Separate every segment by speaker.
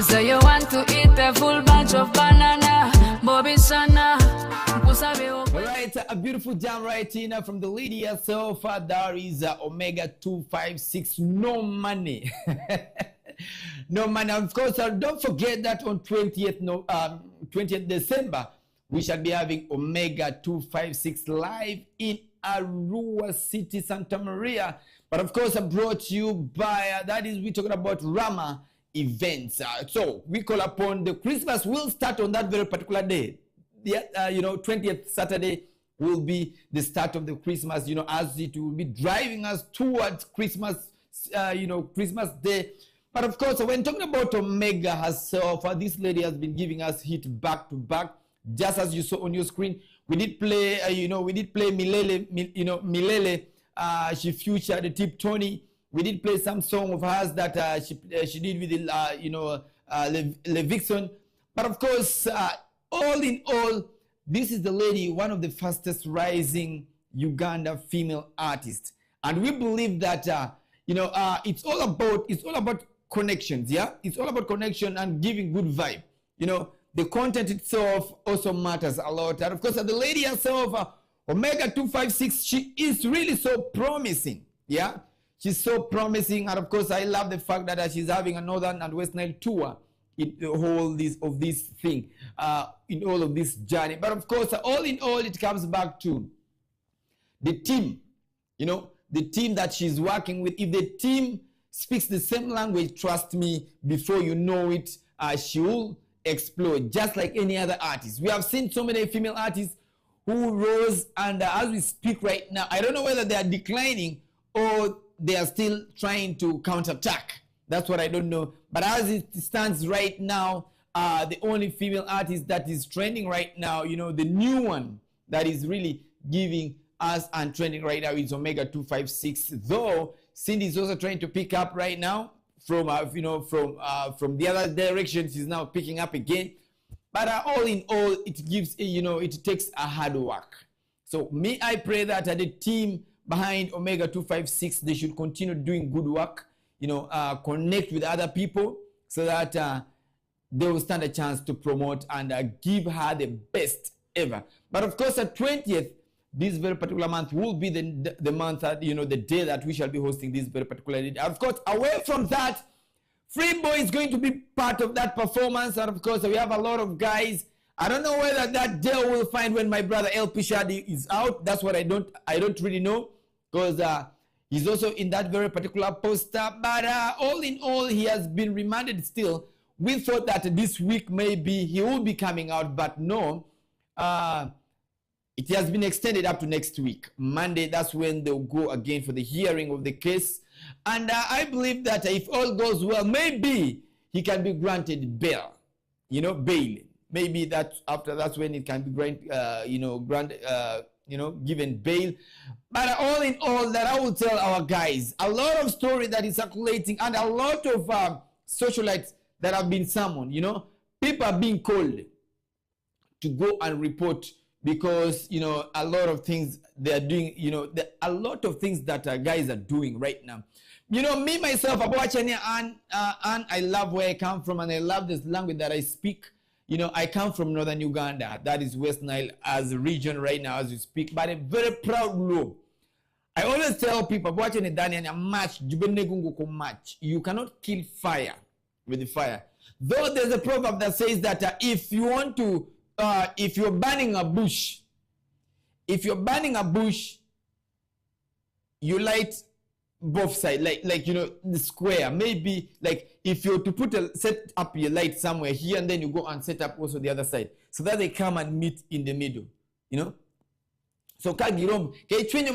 Speaker 1: say you want to eat a full bunch of banana, Bobby Sana.
Speaker 2: Alright, a beautiful jam right here from the lady herself. There is Omega 256, no money. No money. Of course, don't forget that on 20th December, we shall be having Omega 256 live in Arua City, Santa Maria. But of course, I brought you by, that is, we're talking about Rama events. So we call upon the Christmas will start on that very particular day. The 20th Saturday will be the start of the Christmas, as it will be driving us towards Christmas, Christmas Day. But of course, when talking about Omega herself, this lady has been giving us hit back to back, just as you saw on your screen. We did play, Milele, she featured the Tip Tony. We did play some song of hers that she did with Levixon. But of course, all in all, this is the lady, one of the fastest rising Uganda female artists, and we believe that it's all about connections. Yeah, it's all about connection and giving good vibe. The content itself also matters a lot, and of course, the lady herself, Omega 256, she is really so promising. Yeah, she's so promising, and of course, I love the fact that she's having a Northern and West Nile tour. In all this thing, in all of this journey. But of course, all in all, it comes back to the team, the team that she's working with. If the team speaks the same language, trust me, before you know it, she will explode, just like any other artist. We have seen so many female artists who rose, and as we speak right now, I don't know whether they are declining or they are still trying to counterattack. That's what I don't know. But as it stands right now, the only female artist that is trending right now, the new one that is really giving us and trending right now is Omega 256. Though Cindy is also trying to pick up right now from the other direction. She's now picking up again. But all in all, it gives it takes a hard work. So I pray that the team behind Omega 256, they should continue doing good work. Connect with other people so that they will stand a chance to promote and give her the best ever. But of course, at 20th, this very particular month will be the month that, the day that we shall be hosting this very particular day. Of course, away from that, Freeboy is going to be part of that performance. And of course, we have a lot of guys. I don't know whether that day will find when my brother El Pishadi is out. That's what I don't really know, because he's also in that very particular poster. But all in all, he has been remanded still. We thought that this week maybe he will be coming out, but no. It has been extended up to next week. Monday, that's when they'll go again for the hearing of the case. And I believe that if all goes well, maybe he can be granted bail. Bail. Maybe that's when it can be given bail. But all in all, that I will tell our guys, a lot of story that is circulating and a lot of socialites that have been summoned. People are being called to go and report because a lot of things they are doing. A lot of things that guys are doing right now. Me myself, and I love where I come from, and I love this language that I speak. I come from northern Uganda, that is West Nile as a region right now as we speak, but a very proud Luo. I always tell people, watching a match, you cannot kill fire with the fire. Though there's a proverb that says that if you're burning a bush, you light both sides, like the square. Maybe like if you're to set up your light somewhere here, and then you go and set up also the other side, so that they come and meet in the middle. So kagirombo ke chwenye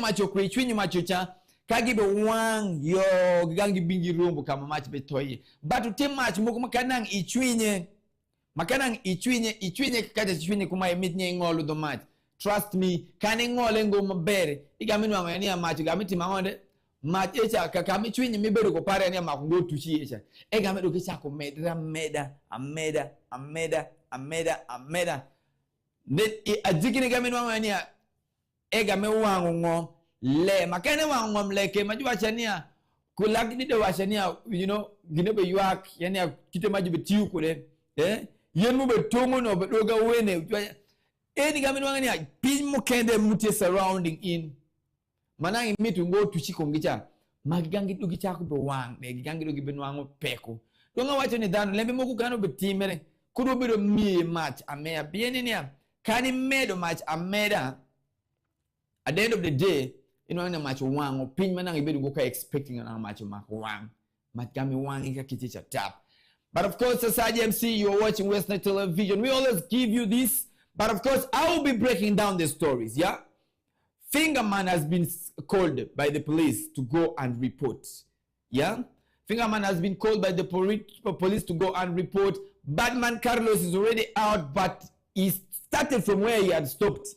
Speaker 2: macho cha kagibe wang yo gangi bingi rombo kama match betoye. But to take match moko makanang ichwinye kata chwinye kuma emitnye ngolo do match. Trust me, kane ngole ngo mabere igamini wangu yani ya match gamiti mangonde match echa kakami chwinye mibero ko pare yani makungo tuchi echa egamedo kecha ko ameda ne ajikini gamini wangu yani ya egame wangu le makane wangu mleke majuwa chania kulakini de washania gine be yuak yani kite maji be tiu kule yen mu be tongo no be doga wene eni gamin wangani pin mu kende mutie surrounding in manangi mitu ngo tuchiko ngicha magigangi dugi chako be wang ne gigangi dugi be nwango peko donga wacho ni dano lembe moku kano be timere kudo be do mi match amea bieni ni kani medo match ameda at the end of the day ino match wango pin manangi be go ka expecting na match wang match gami wang ika kichicha tap. But of course, as IGMC, you're watching Western Television. We always give you this. But of course, I will be breaking down the stories, yeah? Fingerman has been called by the police to go and report, yeah? Fingerman has been called by the police to go and report. Batman Carlos is already out, but he started from where he had stopped.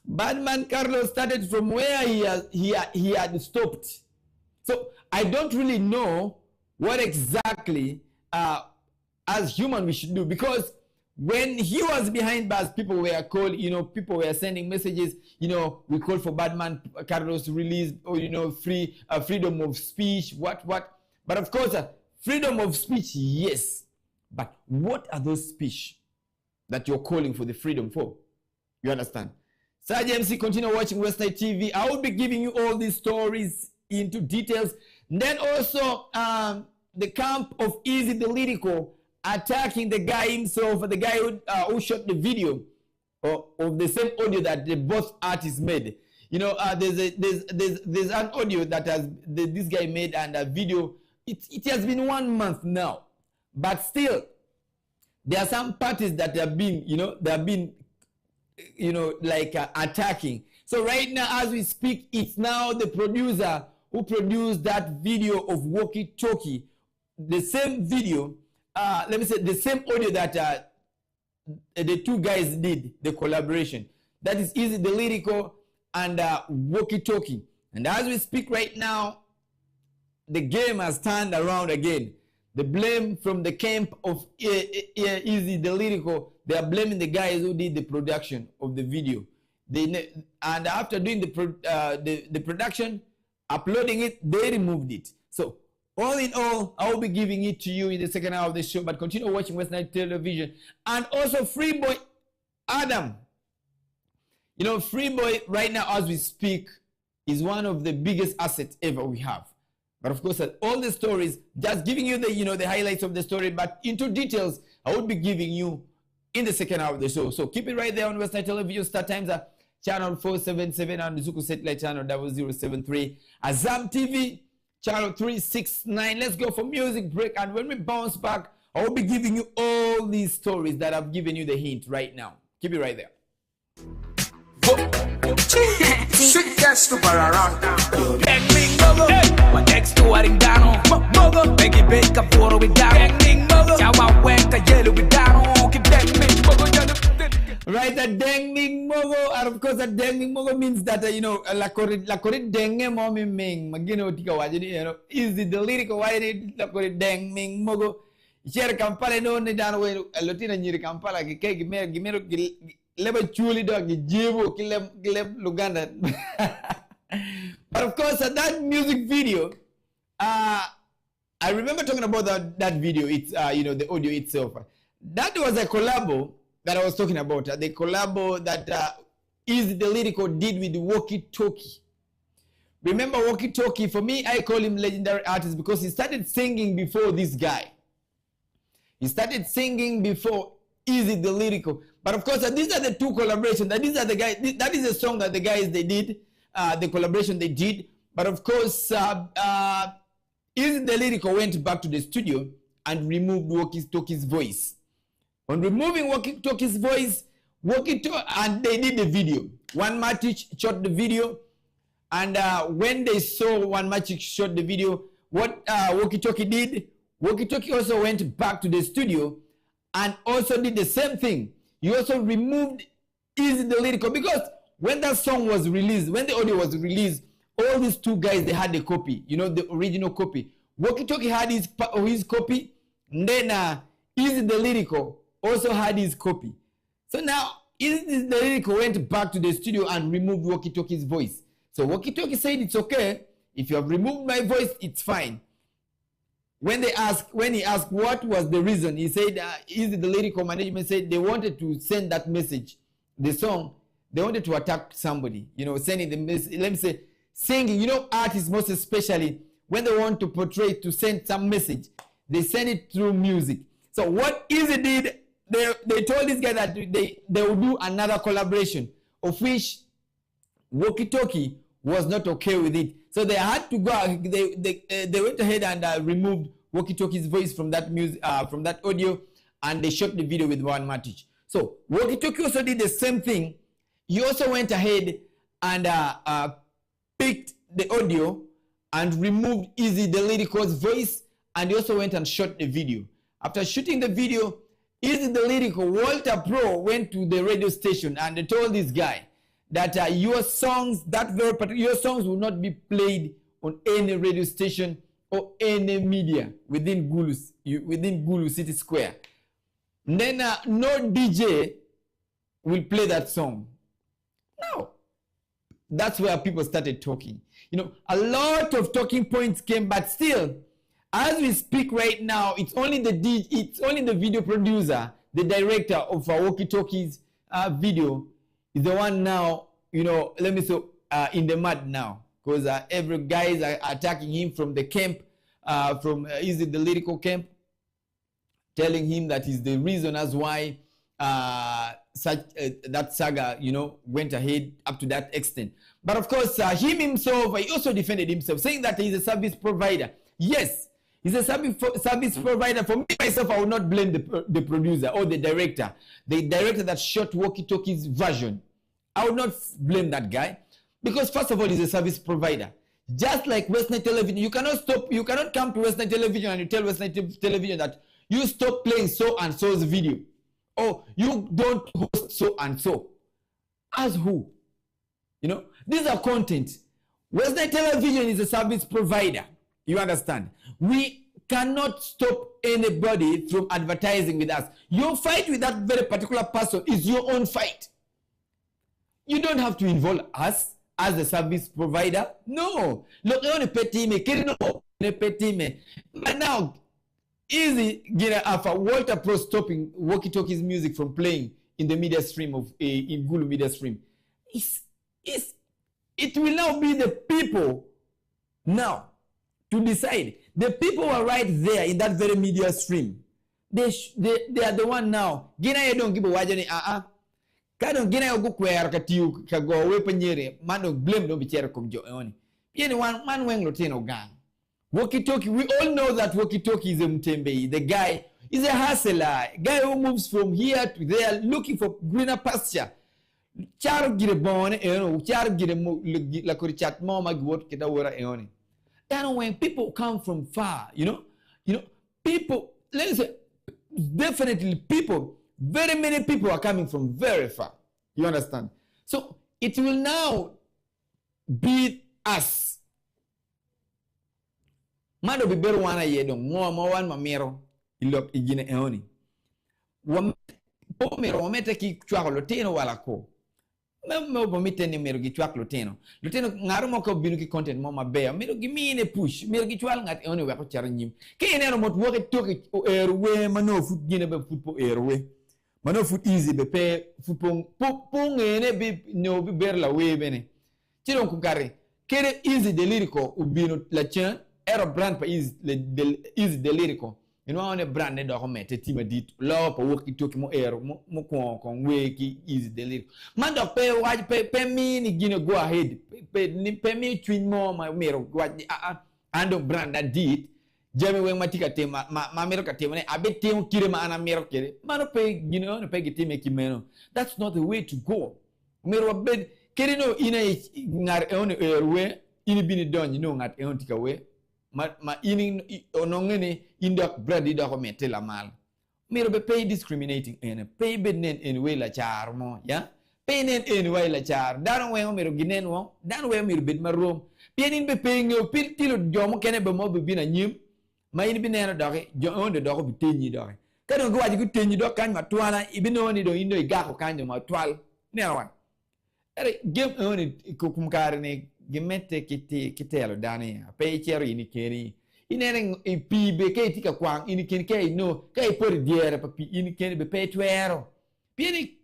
Speaker 2: Batman Carlos started from where he had stopped. So I don't really know what exactly as human we should do, because when he was behind bars, people were called, people were sending messages, we call for Batman Carlos to release, or, freedom of speech, what. But of course, freedom of speech, yes. But what are those speech that you're calling for the freedom for? You understand? Saj MC, continue watching Westside TV. I will be giving you all these stories into details. Then also, the camp of Easy the Lyrical attacking the guy himself, the guy who shot the video of the same audio that the both artists made. There's an audio that this guy made and a video. It has been 1 month now, but still, there are some parties that have been, attacking. So right now, as we speak, it's now the producer who produced that video of Walkie Talkie, the same video, the same audio that the two guys did, the collaboration. That is Easy the Lyrical and Walkie Talkie. And as we speak right now, the game has turned around again. The blame from the camp of Easy the Lyrical, they are blaming the guys who did the production of the video. And after doing the production, uploading it, they removed it. So all in all, I will be giving it to you in the second half of the show, but continue watching West Night Television. And also Freeboy Adam. Freeboy right now as we speak is one of the biggest assets ever we have. But of course, all the stories, just giving you the highlights of the story, but into details, I will be giving you in the second half of the show. So keep it right there on West Night Television. Start times are channel 477 and CHUKU satellite channel 0073. Azam TV channel 369. Let's go for music break, and when we bounce back, I will be giving you all these stories that I've given you the hint right now. Keep it right there. Right, a dengming mogo, and of course a dengming mogo means that la korit denge momi ming magino tika wajini is the lyrical why la korit dengming mogo share Kampala no ne dan we lotina nyiri Kampala ke gimero leba chuli do gijibo kileb Luganda. But of course that music video, I remember talking about that video. It's the audio itself. That was a collabo that I was talking about. The collabo that Easy the Lyrical did with Walkie Talkie. Remember Walkie Talkie? For me, I call him legendary artist because he started singing before this guy. He started singing before Easy the Lyrical. But of course, these are the two collaborations. These are the guys. That is a song that the guys they did, the collaboration they did. But of course, Easy the Lyrical went back to the studio and removed Walkie Talkie's voice. On removing Walkie Talkie's voice, and they did the video. One Matic shot the video, and when they saw One Matic shot the video, what Walkie Talkie did, Walkie Talkie also went back to the studio and also did the same thing. He also removed Easy the Lyrical, because when that song was released, when the audio was released, all these two guys, they had the copy, the original copy. Walkie Talkie had his copy, and then Easy the Lyrical also had his copy. So now, Easy the Lyrical went back to the studio and removed Walkie Talkie's voice. So Walkie Talkie said it's okay. If you have removed my voice, it's fine. When he asked what was the reason, he said, the lyrical management said they wanted to send that message, the song, they wanted to attack somebody, sending the message, let me say, singing, artists most especially, when they want to portray, to send some message, they send it through music. So what Easy did, they told this guy that they would do another collaboration, of which Walkie Talkie was not okay with it. So they had to go, they went ahead and removed Walkie Talkie's voice from that music, from that audio, and they shot the video with one Matic. So Walkie Talkie also did the same thing. He also went ahead and picked the audio and removed Easy the Lyrical's voice, and he also went and shot the video. After shooting the video, Easy the Lyrical, Walter Pro, went to the radio station and they told this guy that your songs will not be played on any radio station or any media within Gulu City Square. And then no DJ will play that song. Now, that's where people started talking. A lot of talking points came, but still, as we speak right now, it's only the video producer, the director of Walkie Talkie's video, is the one now, let me say, in the mud now, because every guys are attacking him from the camp, is it the lyrical camp, telling him that is the reason as why that saga, went ahead up to that extent. But of course, him himself, he also defended himself, saying that he's a service provider. Yes, he's a service provider. For me, myself, I will not blame the producer or the director that shot Walkie Talkie's version. I would not blame that guy, because first of all, he's a service provider. Just like Western Television, you cannot come to Western Television and you tell Western Television that you stop playing so and so's video, or you don't host so and so. As who? These are content. Western Television is a service provider. You understand? We cannot stop anybody from advertising with us. Your fight with that very particular person is your own fight. You don't have to involve us as a service provider. No. Look, but now, Easy after Walter Pro stopping Walkie Talkie's music from playing in the media stream in Gulu media stream. It will now be the people now to decide. The people are right there in that very media stream. They are the one now. Gina don't give a wajani Kadon gina yo gukwera katiu kago we penyere mano blame no bichera kumjo oni. Yeni man weng loteno gang. Walkie Talkie, we all know that Walkie Talkie is a mtembei. The guy is a hustler. Guy who moves from here to there looking for greener pasture. Charo gire bone charo gire la kurichat mama gwot kita wora eoni. Then when people come from far, people, let me say, definitely people, very many people are coming from very far. You understand? So it will now be us. Mado biberu wana yedo mwan mamero ilok igine eoni. Pomero wamete ki chwako loteno wala ko. Memo bomite ni mero gi chwak loteno. Loteno ngaru moko binu ki content mo mabeya. Mero gi mine push. Mero gi chwal ngat eoni wako charo nyim. Ke enero mot woke toke erwe mano fut gine be fut po erwe. Mano fut easy be pe fut pong ene bi no bi berla we bene. Chidon kukare. Kere easy de lyrical ubino la chen. Ero brand pa easy de lyrical. On a brand ne do mete tima dit lo pa Walkie Talkie mo ero mo kon we ki easy de lyrical. Man do pe mi ni gine go ahead. Pe mi twin mo ma mero waj ando brand that did. Jami weng matika tema ma mero ka tema ne abe tem kire ma ana mero kire. Mano pe gine on pe gitime ki meno. That's not the way to go. Mero bed kire no ina ngar on erwe ini bini don ngat eon tika we. Ma ini onongene indok brand idok mete la mal. Mero be pay discriminating ene. Pay be nen en we la char mo, ya? Pay nen en we la char. Daron we mero ginen wo. Dan we mero bed marom. Pienin be pay ngeo pil tilo jomo kene be mo be bina nyim. Ma ini be nena doke jo de doko be tenyi doke. Kadon go waji ku tenyi dok kan ma twala ibino ni do indo igako kanjo ma twal. Nera wan. Ere game oni kumkare ne gemete kitelo dani pe chero ini keri inere pi be ke tika kwang ini ken ke no ke por diere pa pi ini ken be pe twero pi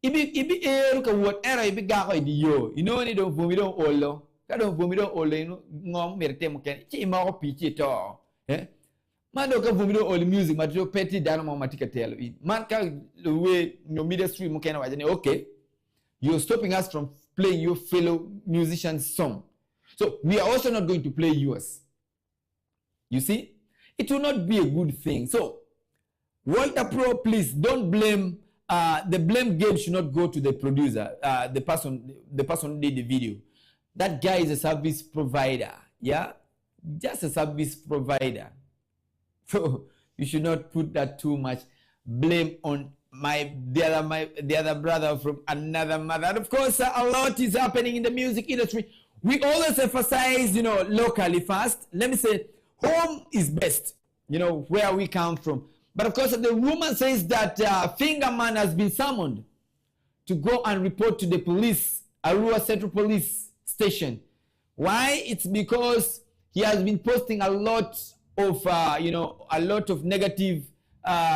Speaker 2: ibi eru ka wot era ibi ga ko di yo ni do vumi do olo ka do vumi do olo ngom merte mo ken chi ma ko pi chi to mando ka vumi do olo music ma do peti dano mo matika telo man ka the way no media stream mo ken wa jane okay, you're stopping us from playing your fellow musicians' song. So we are also not going to play yours. You see? It will not be a good thing. So, Walter Pro, please don't blame, the blame game should not go to the producer, the person who did the video. That guy is a service provider. Yeah? Just a service provider. So, you should not put that too much blame on the other brother from another mother. And of course, a lot is happening in the music industry. We always emphasize, locally first. Let me say, home is best, where we come from. But of course, the woman says that Fingerman has been summoned to go and report to the police, Arua Central Police Station. Why? It's because he has been posting a lot of,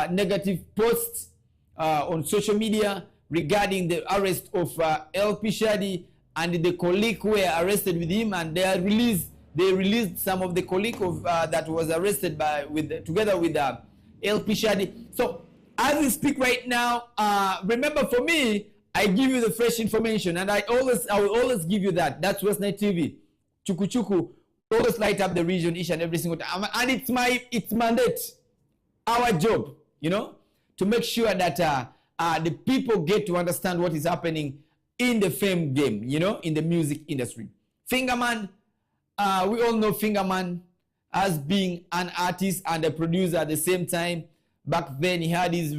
Speaker 2: negative posts on social media regarding the arrest of LP Shadi, and the colleague who were arrested with him, and they released some of the colleague of that was arrested together with LP Shadi. So as we speak right now, remember, for me, I give you the fresh information, and I will always give you that. That's West Night TV, CHUKU CHUKU, always light up the region each and every single time, and it's mandate, our job, to make sure that the people get to understand what is happening in the fame game, in the music industry. Fingerman, we all know Fingerman as being an artist and a producer at the same time. Back then, he had his,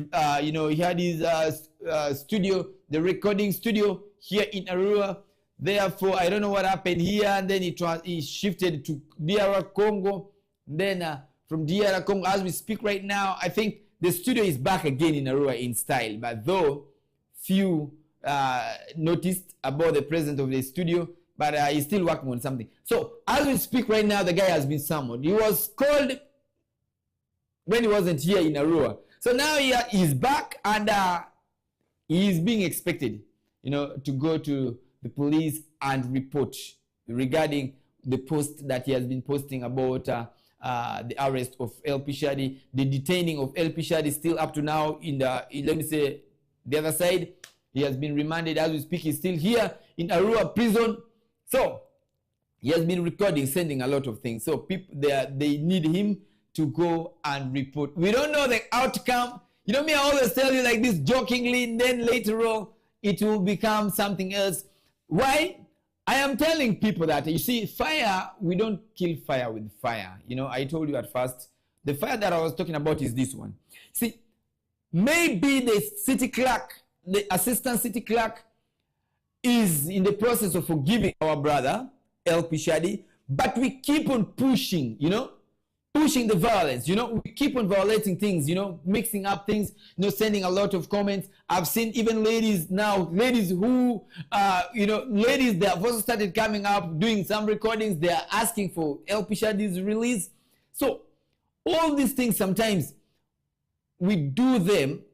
Speaker 2: studio, the recording studio here in Arua. Therefore, I don't know what happened here, and then he shifted to DR Congo. Then from DR Congo, as we speak right now, I think the studio is back again in Arua in style, but though few noticed about the presence of the studio, but he's still working on something. So as we speak right now, the guy has been summoned. He was called when he wasn't here in Arua. So now he's back, and he is being expected, to go to the police and report regarding the post that he has been posting about the arrest of LP Shadi, the detaining of LP Shadi still up to now let me say, the other side. He has been remanded as we speak. He's still here in Arua prison. So he has been recording, sending a lot of things. So people, they need him to go and report. We don't know the outcome. Me, I always tell you like this jokingly, and then later on, it will become something else. Why? I am telling people that, you see, fire, we don't kill fire with fire. I told you at first, the fire that I was talking about is this one. See, maybe the city clerk, the assistant city clerk, is in the process of forgiving our brother, LP Shadi, but we keep on pushing, pushing the violence, we keep on violating things, mixing up things, sending a lot of comments. I've seen even ladies who, ladies that have also started coming up, doing some recordings. They are asking for LP Shadi's release. So all these things, sometimes we do them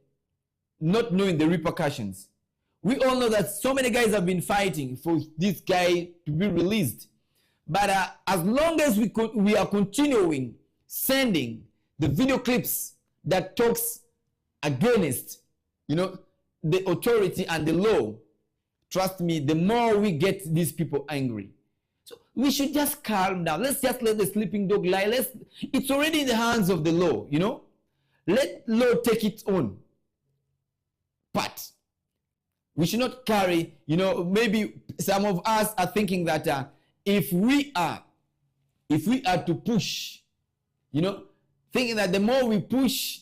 Speaker 2: not knowing the repercussions. We all know that so many guys have been fighting for this guy to be released. But as long as we are continuing sending the video clips that talks against, the authority and the law, trust me, the more we get these people angry. So we should just calm down. Let's just let the sleeping dog lie. It's already in the hands of the law, Let law take its own. But we should not carry, maybe some of us are thinking that if we are to push, thinking that the more we push,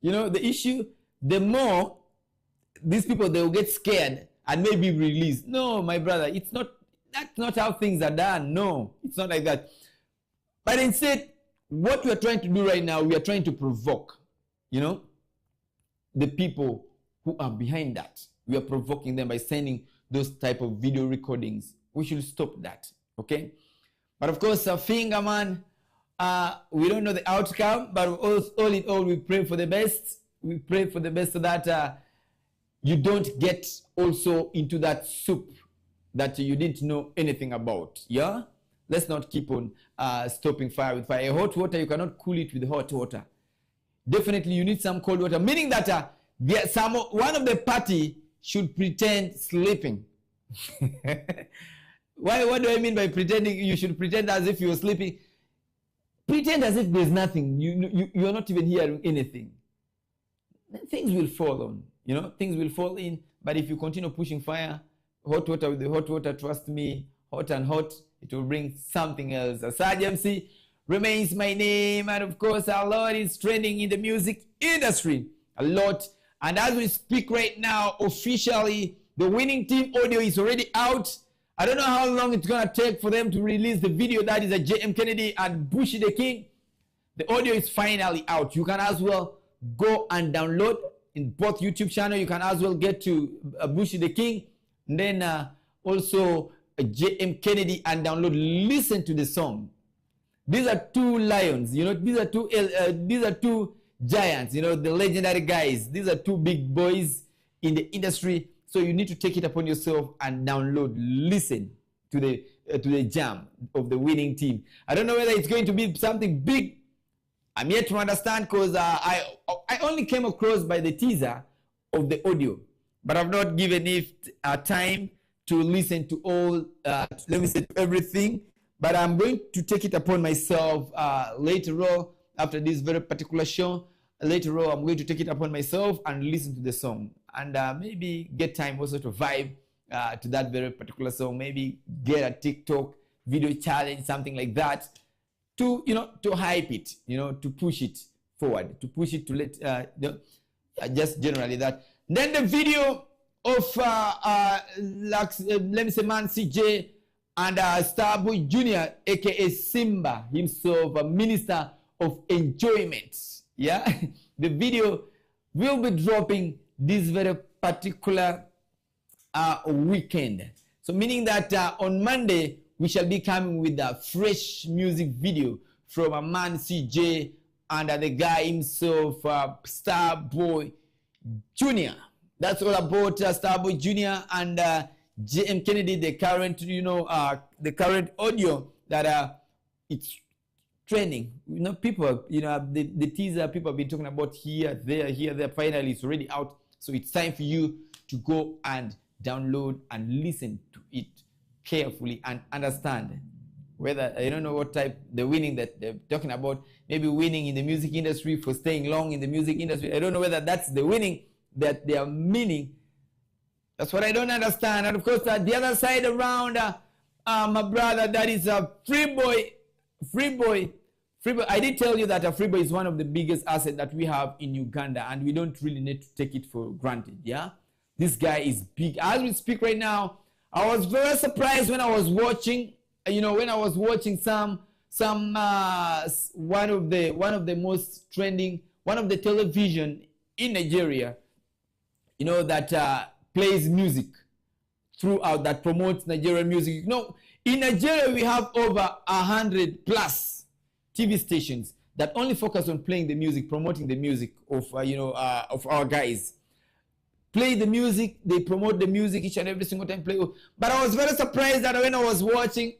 Speaker 2: the issue, the more these people, they will get scared and maybe released. No, my brother, that's not how things are done. No, it's not like that. But instead, what we are trying to do right now, we are trying to provoke, the people who are behind that. We are provoking them by sending those type of video recordings. We should stop that. Okay, but of course, finger man, we don't know the outcome, but all in all, we pray for the best. We pray for the best so that you don't get also into that soup that you didn't know anything about. Yeah, let's not keep on stopping fire with fire. Hot water, you cannot cool it with hot water. Definitely, you need some cold water, meaning that one of the party should pretend sleeping. What do I mean by pretending? You should pretend as if you're sleeping. Pretend as if there's nothing. You're not even hearing anything. Then things will fall on. Things will fall in. But if you continue pushing fire, hot water with the hot water, trust me, hot and hot, it will bring something else. Asaj MC remains my name. And of course, a lot is trending in the music industry. A lot. And as we speak right now, officially, the winning team audio is already out. I don't know how long it's going to take for them to release the video. That is a JM Kennedy and Bushy the King. The audio is finally out. You can as well go and download in both YouTube channel. You can as well get to Bushy the King. And then also JM Kennedy and download. Listen to the song. These are two lions. These are two giants. The legendary guys. These are two big boys in the industry. So you need to take it upon yourself and download, listen to the jam of the winning team. I don't know whether it's going to be something big. I'm yet to understand because I only came across by the teaser of the audio, but I've not given it time to listen to all, let me say everything. But I'm going to take it upon myself later on after this very particular show. Later on, I'm going to take it upon myself and listen to the song. And maybe get time also to vibe to that very particular song. Maybe get a TikTok video challenge, something like that, to to hype it, to push it forward, to push it to let just generally that. Then the video of let me say Man CJ and Starboy Jr., aka Simba himself, a minister of enjoyment. Yeah, the video will be dropping this very particular weekend. So meaning that on Monday, we shall be coming with a fresh music video from a Man CJ and the guy himself, Starboy Jr. That's all about Starboy Jr. and JM Kennedy, the current, the current audio that it's trending. People, the teaser people have been talking about here, there. Finally, it's already out. So it's time for you to go and download and listen to it carefully and understand whether, I don't know what type, the winning that they're talking about, maybe winning in the music industry for staying long in the music industry. I don't know whether that's the winning that they are meaning. That's what I don't understand. And of course, the other side around, my brother, that is a Freeboy. I did tell you that Freeboy is one of the biggest assets that we have in Uganda, and we don't really need to take it for granted. Yeah, this guy is big. As we speak right now, I was very surprised when I was watching. When I was watching one of the most trending, one of the television in Nigeria, that plays music throughout, that promotes Nigerian music. In Nigeria we have over 100 plus TV stations that only focus on playing the music, promoting the music of of our guys. Play the music, they promote the music each and every single time. But I was very surprised that when I was watching,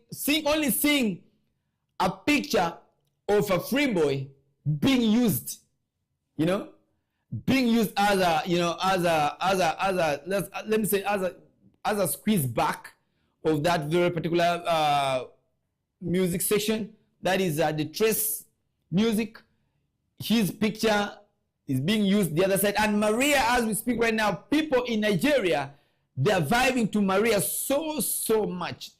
Speaker 2: only seeing a picture of a Freeboy being used, being used as a squeeze back of that very particular music section. That is the Trace music. His picture is being used the other side. And Maria, as we speak right now, people in Nigeria, they are vibing to Maria so much.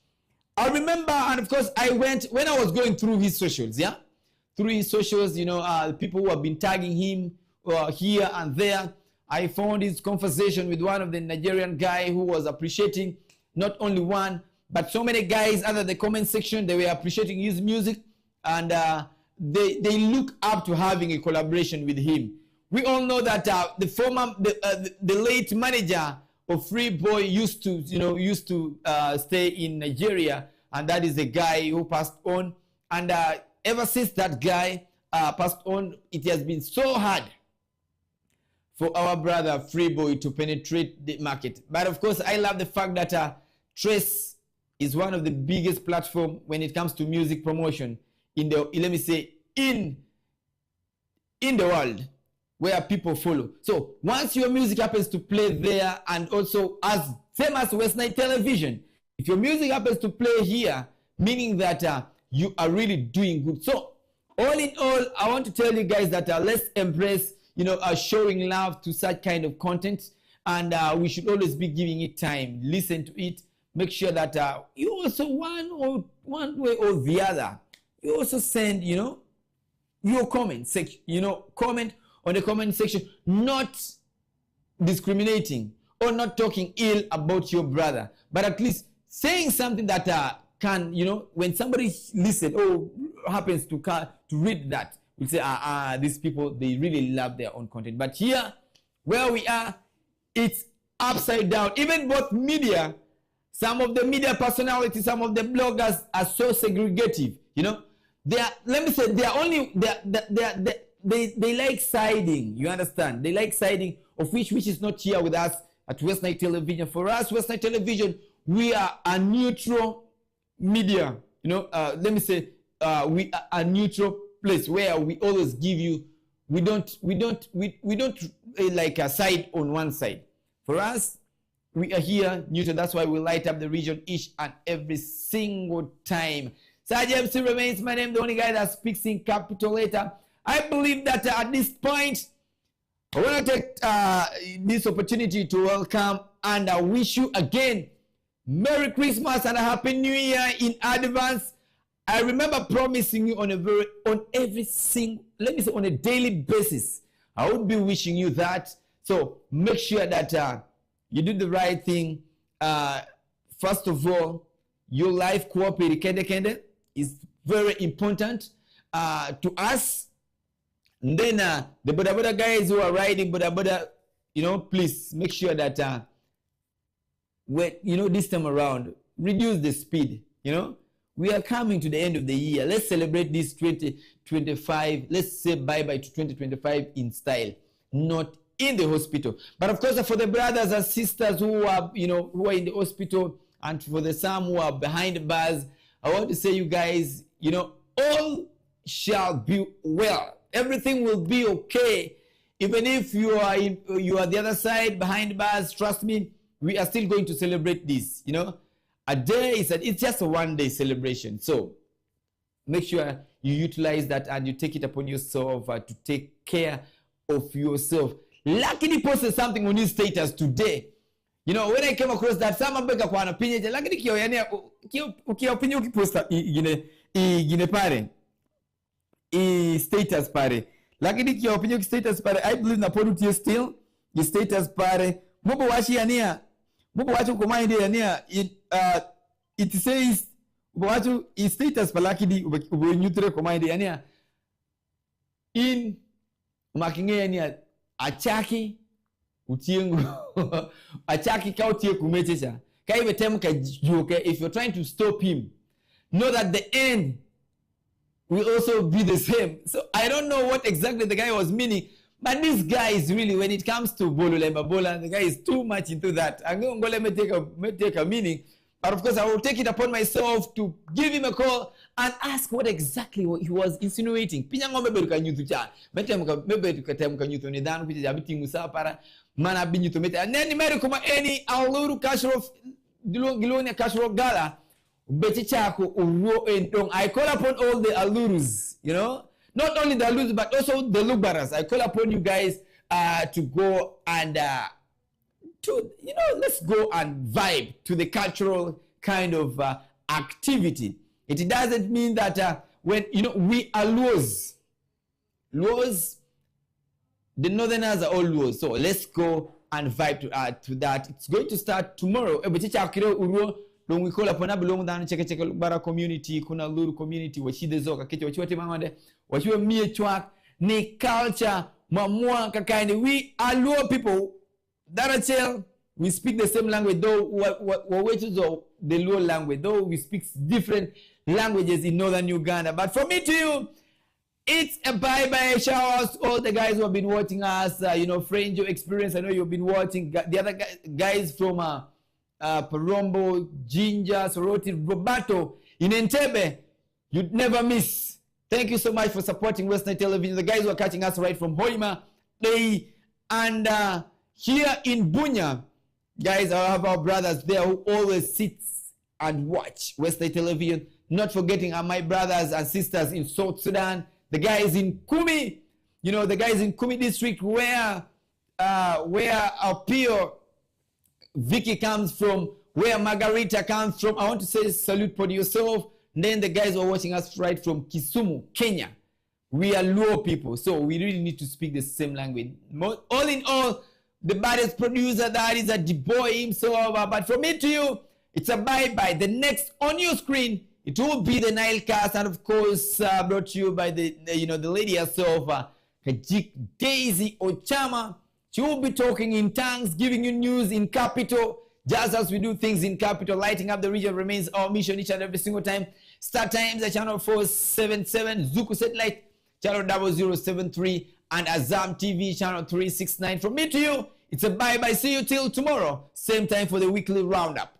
Speaker 2: I remember, and of course, when I was going through his socials, through his socials, people who have been tagging him here and there. I found his conversation with one of the Nigerian guy who was appreciating not only one, but so many guys under the comment section. They were appreciating his music, and they look up to having a collaboration with him. We all know that the late manager of Freeboy used to stay in Nigeria, and that is the guy who passed on. And ever since that guy passed on, it has been so hard for our brother Freeboy to penetrate the market. But of course, I love the fact that Trace is one of the biggest platforms when it comes to music promotion in the, let me say, in the world, where people follow. So once your music happens to play there, and also as same as West Night Television, if your music happens to play here, meaning that you are really doing good. So all in all, I want to tell you guys that let's embrace, showing love to such kind of content, and we should always be giving it time. Listen to it. Make sure that you also one way or the other, you also send, your comment section, comment on the comment section, not discriminating or not talking ill about your brother, but at least saying something that can, when somebody listen or happens to read that, we say, these people, they really love their own content. But here, where we are, it's upside down. Even both media, some of the media personalities, some of the bloggers are so segregative. They are, let me say, they are only, they like siding. You understand? They like siding, of which is not here with us at West Night Television. For us, West Night Television, we are a neutral media. Let me say, we are a neutral place where we always give you. We don't like a side on one side. For us, we are here neutral. That's why we light up the region each and every single time. Sergeant MC remains my name, the only guy that speaks in capital letter. I believe that at this point, I want to take this opportunity to welcome and wish you again Merry Christmas and a Happy New Year in advance. I remember promising you on a daily basis, I would be wishing you that. So make sure that you do the right thing. First of all, your life cooperative kende is very important to us. And then the Boda guys who are riding Boda, please make sure that this time around, reduce the speed. We are coming to the end of the year. Let's celebrate this 2025. Let's say bye-bye to 2025 in style, not in the hospital. But of course, for the brothers and sisters who are, who are in the hospital, and for the some who are behind the bars, I want to say, you guys, all shall be well. Everything will be okay. Even if you are the other side behind the bars, trust me, we are still going to celebrate this. A day it's just a one-day celebration. So make sure you utilize that and you take it upon yourself to take care of yourself. Luckily posted something on his status today. When I came across that, some bega kwa opinion, luckily kio opinion posta igine pare status pare. Luckily kio opinion status pare. I believe na podu still the status pare. Mobo washi ania. Mobo wachi kumaindi ania. It says wachi status palakidi ube nyutre kumaindi ania. In makinge ania achaki utiengu achaki ka utie kumechecha ka ibe tem ka joke. If you're trying to stop him, know that the end will also be the same. So I don't know what exactly the guy was meaning, but this guy is really, when it comes to Bolo Lembabola, the guy is too much into that. I'm going to let me take a meaning. But of course, I will take it upon myself to give him a call and ask what exactly he was insinuating. Pinyango meberuka nyutu cha. Meberuka temuka nyutu ni danu kuja jabiti ngusa para mana binyutu mete. Neni meri kuma eni aluru kashro gilonia kashro gala. Beti chako uruo entong. I call upon all the alurus, not only the alurus but also the lubaras. I call upon you guys to go and let's go and vibe to the cultural kind of activity. It doesn't mean that when we are Luos, the Northerners are all Luos. So let's go and vibe to that. It's going to start tomorrow. When we call upon belong down cheke bara community, kuna Luru community, wachide zoka kete wachiwate mangande, wachiwe mie chwak, ni culture, mamua kakaini. We are Luo people. Darachel, we speak the same language, though which is the low language, though we speak different languages in northern Uganda. But from me to you, it's a bye-bye. Shout out to all the guys who have been watching us. Friend, your experience. I know you've been watching. The other guys from Parombo, Ginger, Soroti, Roberto, in Entebbe, you'd never miss. Thank you so much for supporting Western Television. The guys who are catching us right from Hoima, and here in Bunya, guys, I have our brothers there who always sit and watch Western Television. Not forgetting my brothers and sisters in South Sudan, the guys in Kumi, the guys in Kumi district where our Pio Vicky comes from, where Margarita comes from. I want to say salute for yourself. And then the guys who are watching us right from Kisumu, Kenya. We are Luo people, so we really need to speak the same language. All in all, the baddest producer, that is a boy himself. But from me to you, it's a bye-bye. The next on your screen, it will be the Nilecast, and of course, brought to you by the lady herself, Kajik Daisy Ochama. She will be talking in tongues, giving you news in capital, just as we do things in capital. Lighting up the region remains our mission each and every single time. Start times at channel 477, Zuku Satellite, channel 0073, and Azam TV, channel 369. From me to you, it's a bye-bye. See you till tomorrow. Same time for the weekly roundup.